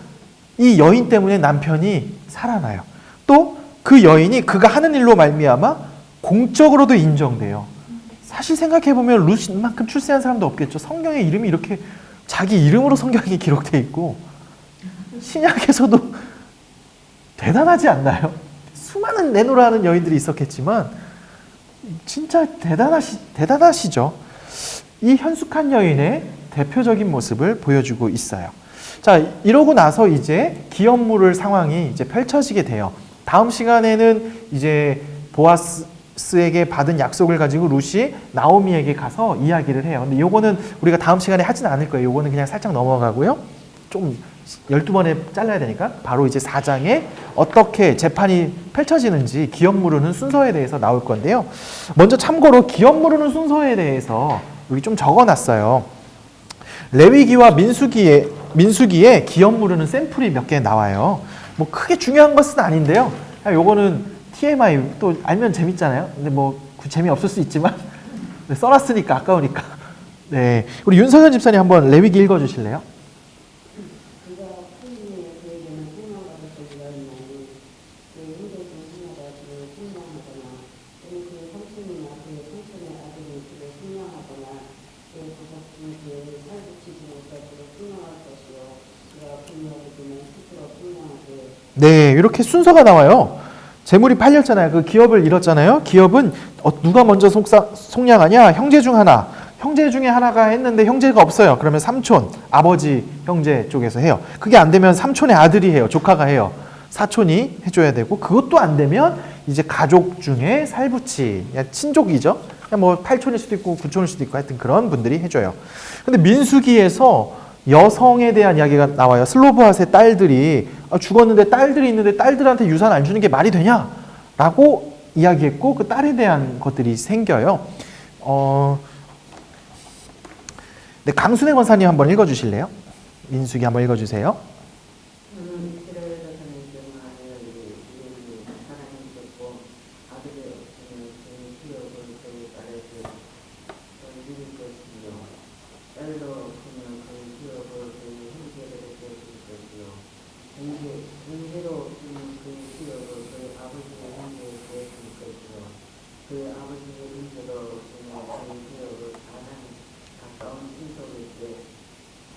이 여인 때문에 남편이 살아나요. 또 그 여인이 그가 하는 일로 말미암아 공적으로도 인정돼요. 사실 생각해보면 룻만큼 출세한 사람도 없겠죠. 성경에 이름이 이렇게 자기 이름으로 성경에 기록되어 있고 신약에서도 대단하지 않나요? 수많은 내노라 하는 여인들이 있었겠지만 진짜 대단하시죠. 이 현숙한 여인의 대표적인 모습을 보여주고 있어요. 자, 이러고 나서 이제 기업물을 상황이 이제 펼쳐지게 돼요. 다음 시간에는 이제 보아스에게 받은 약속을 가지고 룻이 나오미에게 가서 이야기를 해요. 근데 요거는 우리가 다음 시간에 하지는 않을 거예요. 요거는 그냥 살짝 넘어가고요. 좀 12번에 잘라야 되니까 바로 이제 4장에 어떻게 재판이 펼쳐지는지 기업 무르는 순서에 대해서 나올 건데요. 먼저 참고로 기업 무르는 순서에 대해서 여기 좀 적어놨어요. 레위기와 민수기에 기업 무르는 샘플이 몇 개 나와요. 뭐 크게 중요한 것은 아닌데요. 요거는 TMI, 또 알면 재밌잖아요. 근데 뭐 재미없을 수 있지만 써놨으니까 아까우니까. 네, 우리 윤석현 집사님 한번 레위기 읽어주실래요? 그가 풀리에 그에게는 생명받을 것이라 하니 그 형제 중 하나가 그를 생명하거나 또는 그의 삼촌이나 그의 삼촌의 아들이 그를 생명하거나 그의 부속 중 그의 살붙이지 못할 그를 생명할 것이요 그가 분노하게 되면 스스로 생명하되. 네, 이렇게 순서가 나와요. 재물이 팔렸잖아요. 그 기업을 잃었잖아요. 기업은 누가 먼저 속량하냐? 형제 중 하나. 형제 중에 하나가 했는데 형제가 없어요. 그러면 삼촌, 아버지, 형제 쪽에서 해요. 그게 안 되면 삼촌의 아들이 해요. 조카가 해요. 사촌이 해줘야 되고, 그것도 안 되면 이제 가족 중에 살붙이, 친족이죠. 그냥 뭐 8촌일 수도 있고 9촌일 수도 있고 하여튼 그런 분들이 해줘요. 근데 민수기에서 여성에 대한 이야기가 나와요. 슬로브핫의 딸들이 죽었는데 딸들이 있는데 딸들한테 유산 안 주는 게 말이 되냐? 라고 이야기했고 그 딸에 대한 것들이 생겨요. 네, 강순애 권사님 한번 읽어주실래요? 민수기 한번 읽어주세요. 이스라엘 자손의 경하여 이름이 하나님 듣고 아들이 없으면 그 기업을 그의 딸에게 던질 것이요 딸도 없으면 그 기업을 그의 형제들에게 줄 것이요 형제도 없으면 그 기업을 그의 아버지의 형제에게 줄 것이요 그 아버지의 형제도 없으면 그 기업을 가장 가까운 친족에게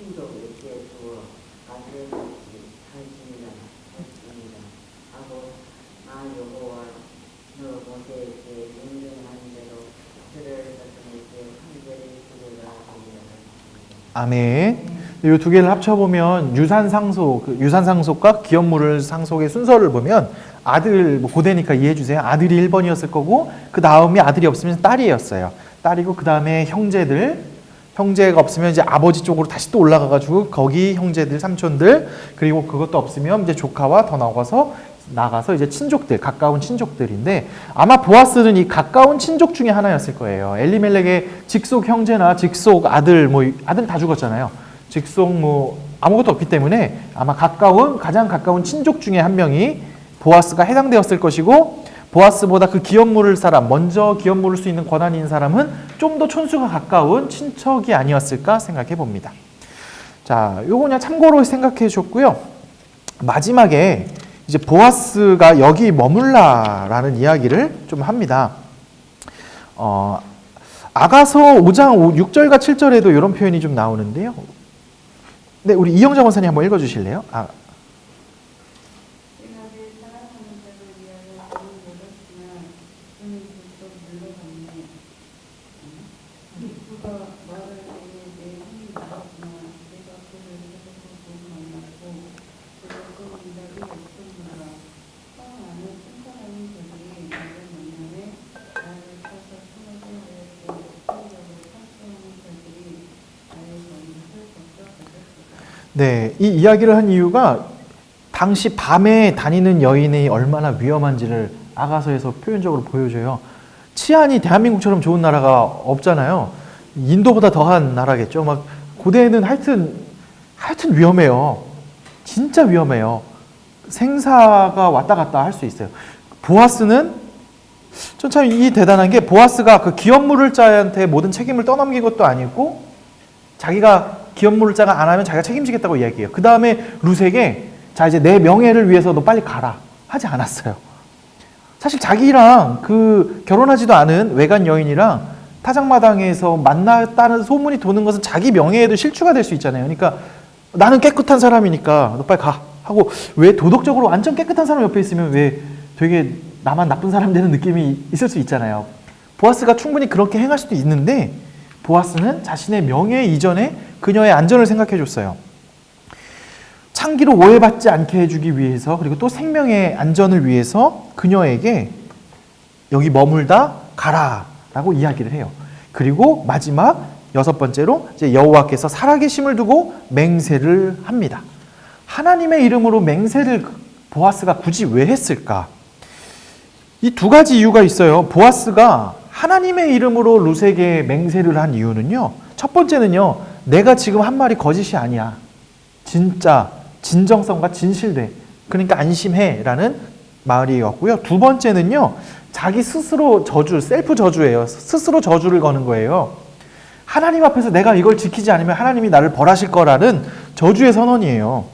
주어 아들을 할지니라 하고 나 여호와 너 모세에게 명령한 대로 이스라엘 자손에게 한결히 주리라 하리라. 아멘. 이 두 개를 합쳐보면 유산상속과 기업물을 상속의 순서를 보면 아들, 뭐 고대니까 이해해주세요. 아들이 1번이었을 거고 그 다음에 아들이 없으면 딸이었어요. 딸이고 그 다음에 형제들, 형제가 없으면 이제 아버지 쪽으로 다시 또 올라가가지고 거기 형제들, 삼촌들, 그리고 그것도 없으면 이제 조카와 더 나가서 이제 친족들, 가까운 친족들인데 아마 보아스는 이 가까운 친족 중에 하나였을 거예요. 엘리멜렉의 직속 형제나 직속 아들, 아들 다 죽었잖아요. 직속 아무것도 없기 때문에 아마 가장 가까운 친족 중에 한 명이 보아스가 해당되었을 것이고, 보아스보다 그 기업 물을 사람, 먼저 기업 물을 수 있는 권한이 있는 사람은 좀 더 촌수가 가까운 친척이 아니었을까 생각해 봅니다. 자, 요거 그냥 참고로 생각해 주셨고요. 마지막에 이제 보아스가 여기 머물라라는 이야기를 좀 합니다. 아가서 5장 6절과 7절에도 이런 표현이 좀 나오는데요. 네, 우리 이영자 권사님 한번 읽어주실래요? 네, 이 이야기를 한 이유가 당시 밤에 다니는 여인이 얼마나 위험한지를 아가서에서 표현적으로 보여줘요. 치안이 대한민국처럼 좋은 나라가 없잖아요. 인도보다 더한 나라겠죠. 막 고대에는 하여튼 위험해요. 진짜 위험해요. 생사가 왔다 갔다 할 수 있어요. 보아스는 전 참 이 대단한 게, 보아스가 그 기업 물을 자한테 모든 책임을 떠넘긴 것도 아니고, 자기가 기업 물을 자가 안 하면 자기가 책임지겠다고 이야기해요. 그 다음에 룻에게 자 이제 내 명예를 위해서 너 빨리 가라 하지 않았어요. 사실 자기랑 그 결혼하지도 않은 외간 여인이랑 타작마당에서 만났다는 소문이 도는 것은 자기 명예에도 실추가 될 수 있잖아요. 그러니까 나는 깨끗한 사람이니까 너 빨리 가 하고, 왜 도덕적으로 완전 깨끗한 사람 옆에 있으면 왜 되게 나만 나쁜 사람 되는 느낌이 있을 수 있잖아요. 보아스가 충분히 그렇게 행할 수도 있는데, 보아스는 자신의 명예 이전에 그녀의 안전을 생각해 줬어요. 창기로 오해받지 않게 해주기 위해서, 그리고 또 생명의 안전을 위해서 그녀에게 여기 머물다 가라 라고 이야기를 해요. 그리고 마지막 6번째로 이제 여호와께서 살아계심을 두고 맹세를 합니다. 하나님의 이름으로 맹세를 보아스가 굳이 왜 했을까? 이 두 가지 이유가 있어요. 보아스가 하나님의 이름으로 룻에게 맹세를 한 이유는요, 첫 번째는요, 내가 지금 한 말이 거짓이 아니야. 진짜 진정성과 진실돼. 그러니까 안심해 라는 말이었고요. 두 번째는요, 자기 스스로 셀프 저주예요. 스스로 저주를 거는 거예요. 하나님 앞에서 내가 이걸 지키지 않으면 하나님이 나를 벌하실 거라는 저주의 선언이에요.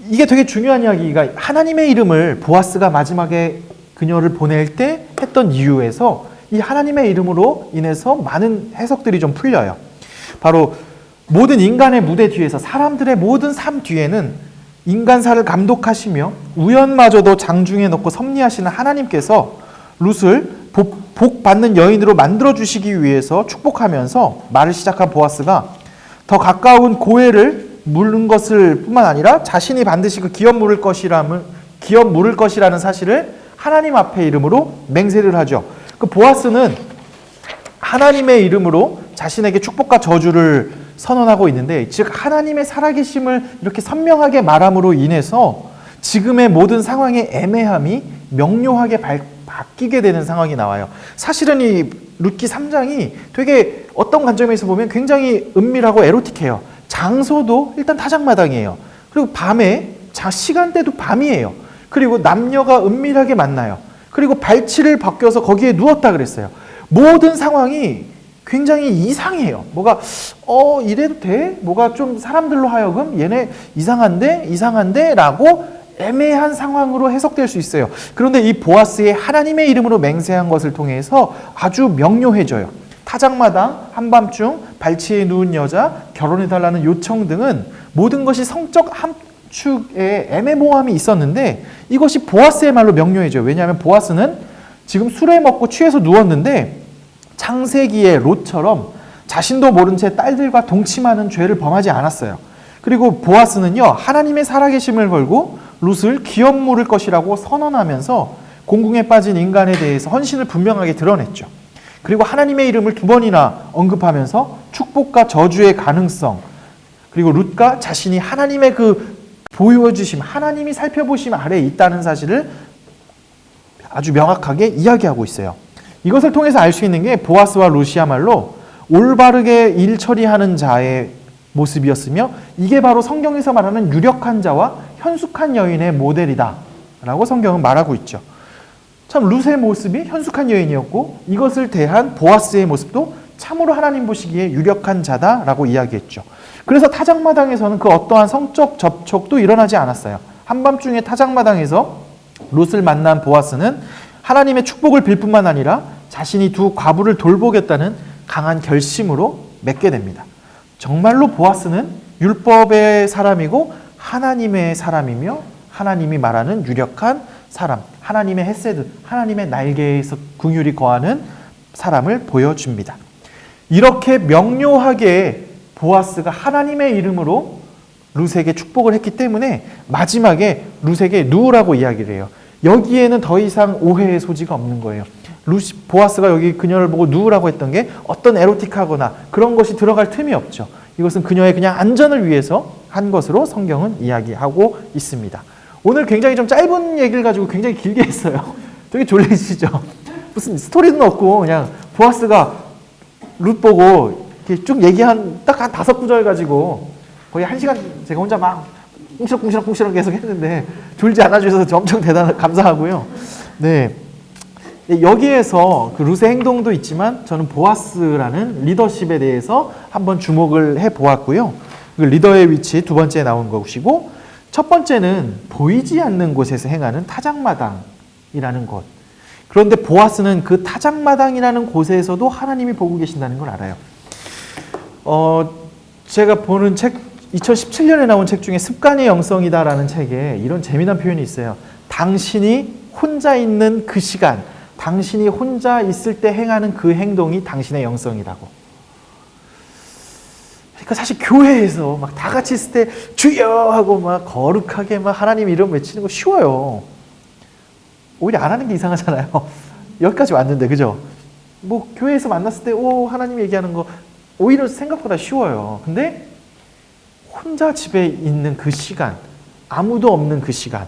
이게 되게 중요한 이야기가, 하나님의 이름을 보아스가 마지막에 그녀를 보낼 때 했던 이유에서 이 하나님의 이름으로 인해서 많은 해석들이 좀 풀려요. 바로 모든 인간의 무대 뒤에서, 사람들의 모든 삶 뒤에는 인간사를 감독하시며 우연마저도 장중에 넣고 섭리하시는 하나님께서 룻을 복 받는 여인으로 만들어주시기 위해서 축복하면서 말을 시작한 보아스가 더 가까운 고해를 물은 것을 뿐만 아니라 자신이 반드시 그 기업 물을 것이라는 사실을 하나님 앞의 이름으로 맹세를 하죠. 그 보아스는 하나님의 이름으로 자신에게 축복과 저주를 선언하고 있는데, 즉 하나님의 살아계심을 이렇게 선명하게 말함으로 인해서 지금의 모든 상황의 애매함이 명료하게 바뀌게 되는 상황이 나와요. 사실은 이 룻기 3장이 되게 어떤 관점에서 보면 굉장히 은밀하고 에로틱해요. 장소도 일단 타작마당이에요. 그리고 밤에 시간대도 밤이에요. 그리고 남녀가 은밀하게 만나요. 그리고 발치를 벗겨서 거기에 누웠다 그랬어요. 모든 상황이 굉장히 이상해요. 뭐가 이래도 돼? 뭐가 좀 사람들로 하여금 얘네 이상한데 라고 애매한 상황으로 해석될 수 있어요. 그런데 이 보아스의 하나님의 이름으로 맹세한 것을 통해서 아주 명료해져요. 타작마당, 한밤중, 발치에 누운 여자, 결혼해달라는 요청 등은 모든 것이 성적 함축에 애매모호함이 있었는데, 이것이 보아스의 말로 명료해져요. 왜냐하면 보아스는 지금 술에 먹고 취해서 누웠는데 창세기의 롯처럼 자신도 모른 채 딸들과 동침하는 죄를 범하지 않았어요. 그리고 보아스는요, 하나님의 살아계심을 걸고 룻을 기업 물을 것이라고 선언하면서 공궁에 빠진 인간에 대해서 헌신을 분명하게 드러냈죠. 그리고 하나님의 이름을 두 번이나 언급하면서 축복과 저주의 가능성, 그리고 룻과 자신이 하나님의 그 보여주심, 하나님이 살펴보심 아래에 있다는 사실을 아주 명확하게 이야기하고 있어요. 이것을 통해서 알 수 있는 게 보아스와 룻이야말로 올바르게 일 처리하는 자의 모습이었으며 이게 바로 성경에서 말하는 유력한 자와 현숙한 여인의 모델이다 라고 성경은 말하고 있죠. 참 룻의 모습이 현숙한 여인이었고 이것을 대한 보아스의 모습도 참으로 하나님 보시기에 유력한 자다라고 이야기했죠. 그래서 타작마당에서는 그 어떠한 성적 접촉도 일어나지 않았어요. 한밤중에 타작마당에서 룻을 만난 보아스는 하나님의 축복을 빌 뿐만 아니라 자신이 두 과부를 돌보겠다는 강한 결심으로 맺게 됩니다. 정말로 보아스는 율법의 사람이고 하나님의 사람이며 하나님이 말하는 유력한 사람, 하나님의 헤세드, 하나님의 날개에서 긍휼이 거하는 사람을 보여줍니다. 이렇게 명료하게 보아스가 하나님의 이름으로 룻에게 축복을 했기 때문에 마지막에 룻에게 누우라고 이야기를 해요. 여기에는 더 이상 오해의 소지가 없는 거예요. 보아스가 여기 그녀를 보고 누우라고 했던 게 어떤 에로틱하거나 그런 것이 들어갈 틈이 없죠. 이것은 그녀의 그냥 안전을 위해서 한 것으로 성경은 이야기하고 있습니다. 오늘 굉장히 좀 짧은 얘기를 가지고 굉장히 길게 했어요. 되게 졸리시죠? 무슨 스토리는 없고 그냥 보아스가 룻 보고 이렇게 쭉 얘기한 딱 한 5구절 가지고 거의 1시간 제가 혼자 막 꿍시렁 계속 했는데 졸지 않아 주셔서 엄청 감사하고요. 네. 여기에서 그 룻의 행동도 있지만 저는 보아스라는 리더십에 대해서 한번 주목을 해 보았고요. 그 리더의 위치 두 번째 나온 것이고 첫 번째는 보이지 않는 곳에서 행하는 타작마당이라는 것. 그런데 보아스는 그 타작마당이라는 곳에서도 하나님이 보고 계신다는 걸 알아요. 제가 보는 책 2017년에 나온 책 중에 습관의 영성이다라는 책에 이런 재미난 표현이 있어요. 당신이 혼자 있는 그 시간, 당신이 혼자 있을 때 행하는 그 행동이 당신의 영성이라고. 그러니까 사실 교회에서 막 다 같이 있을 때 주여 하고 막 거룩하게 막 하나님 이름 외치는 거 쉬워요. 오히려 안 하는 게 이상하잖아요. 여기까지 왔는데, 그죠? 뭐 교회에서 만났을 때 오 하나님 얘기하는 거 오히려 생각보다 쉬워요. 근데 혼자 집에 있는 그 시간, 아무도 없는 그 시간,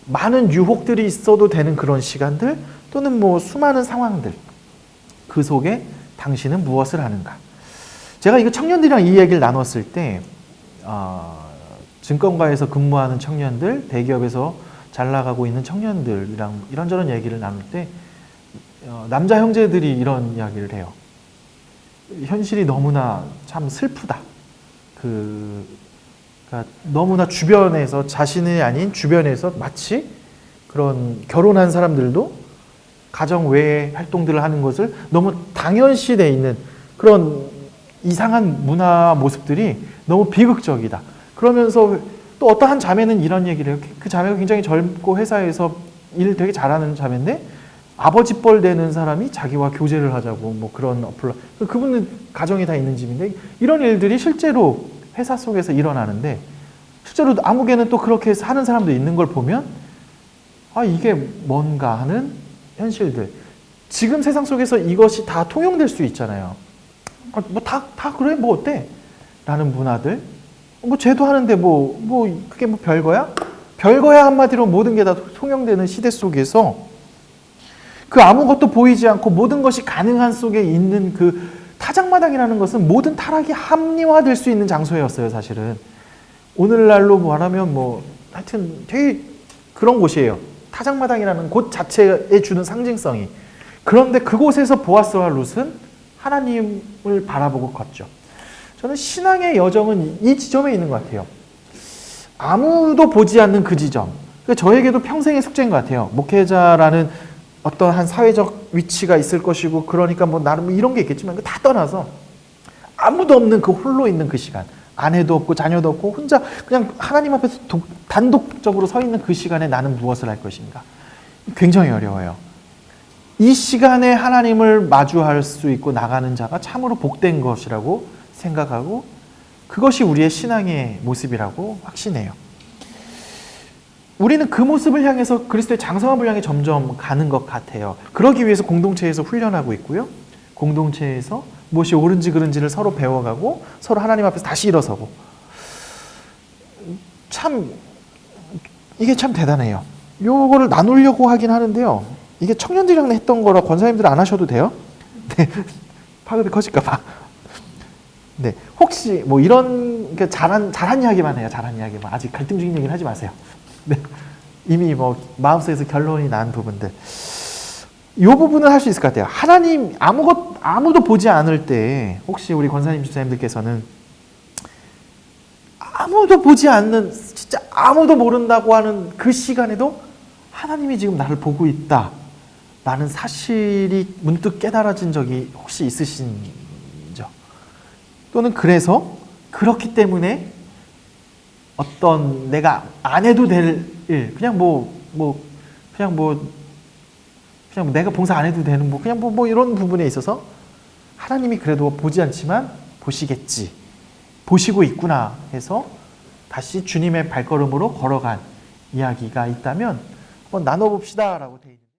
많은 유혹들이 있어도 되는 그런 시간들 또는 뭐 수많은 상황들, 그 속에 당신은 무엇을 하는가? 제가 이거 청년들이랑 이 얘기를 나눴을 때 증권가에서 근무하는 청년들, 대기업에서 잘 나가고 있는 청년들이랑 이런저런 얘기를 나눌 때 남자 형제들이 이런 이야기를 해요. 현실이 너무나 참 슬프다. 그러니까 너무나 주변에서 자신이 아닌 주변에서 마치 그런 결혼한 사람들도 가정 외의 활동들을 하는 것을 너무 당연시돼 있는 그런 이상한 문화 모습들이 너무 비극적이다. 그러면서 또 어떤 한 자매는 이런 얘기를 해요. 그 자매가 굉장히 젊고 회사에서 일 되게 잘하는 자매인데 아버지 뻘 되는 사람이 자기와 교제를 하자고 뭐 그런 어플. 그분은 가정이 다 있는 집인데 이런 일들이 실제로 회사 속에서 일어나는데 실제로 아무개는 또 그렇게 사는 사람도 있는 걸 보면 이게 뭔가 하는 현실들. 지금 세상 속에서 이것이 다 통용될 수 있잖아요. 뭐 다 그래 뭐 어때? 라는 문화들. 뭐 쟤도 하는데 뭐 그게 뭐 별거야? 별거야 한마디로 모든 게 다 통용되는 시대 속에서 그 아무것도 보이지 않고 모든 것이 가능한 속에 있는 그 타작마당이라는 것은 모든 타락이 합리화될 수 있는 장소였어요, 사실은. 오늘날로 말하면 하여튼 되게 그런 곳이에요. 타작마당이라는 곳 자체에 주는 상징성이. 그런데 그곳에서 보아스와 룻은 하나님을 바라보고 걷죠. 저는 신앙의 여정은 이 지점에 있는 것 같아요. 아무도 보지 않는 그 지점. 저에게도 평생의 숙제인 것 같아요. 목회자라는 어떤 한 사회적 위치가 있을 것이고 그러니까 나름 이런 게 있겠지만 다 떠나서 아무도 없는 그 홀로 있는 그 시간, 아내도 없고 자녀도 없고 혼자 그냥 하나님 앞에서 단독적으로 서 있는 그 시간에 나는 무엇을 할 것인가? 굉장히 어려워요. 이 시간에 하나님을 마주할 수 있고 나가는 자가 참으로 복된 것이라고 생각하고 그것이 우리의 신앙의 모습이라고 확신해요. 우리는 그 모습을 향해서 그리스도의 장성함을 향해 점점 가는 것 같아요. 그러기 위해서 공동체에서 훈련하고 있고요. 공동체에서 무엇이 옳은지 그른지를 서로 배워가고 서로 하나님 앞에서 다시 일어서고. 참 이게 참 대단해요. 요거를 나누려고 하긴 하는데요. 이게 청년들이랑 했던 거라 권사님들 안 하셔도 돼요. 네. 파급이 커질까 봐. 네. 혹시 뭐 이런 잘한 이야기만 해요. 잘한 이야기만. 아직 갈등 중인 얘기는 하지 마세요. 네. 이미 뭐 마음속에서 결론이 난 부분들. 이 부분은 할 수 있을 것 같아요. 하나님 아무도 보지 않을 때 혹시 우리 권사님 집사님들께서는 아무도 보지 않는 진짜 아무도 모른다고 하는 그 시간에도 하나님이 지금 나를 보고 있다 라는 사실이 문득 깨달아진 적이 혹시 있으신죠? 또는 그래서 그렇기 때문에 어떤 내가 안 해도 될 일, 그냥 내가 봉사 안 해도 되는 그냥 이런 부분에 있어서 하나님이 그래도 보지 않지만 보시겠지, 보시고 있구나 해서 다시 주님의 발걸음으로 걸어간 이야기가 있다면 한번 나눠봅시다라고 돼 있는.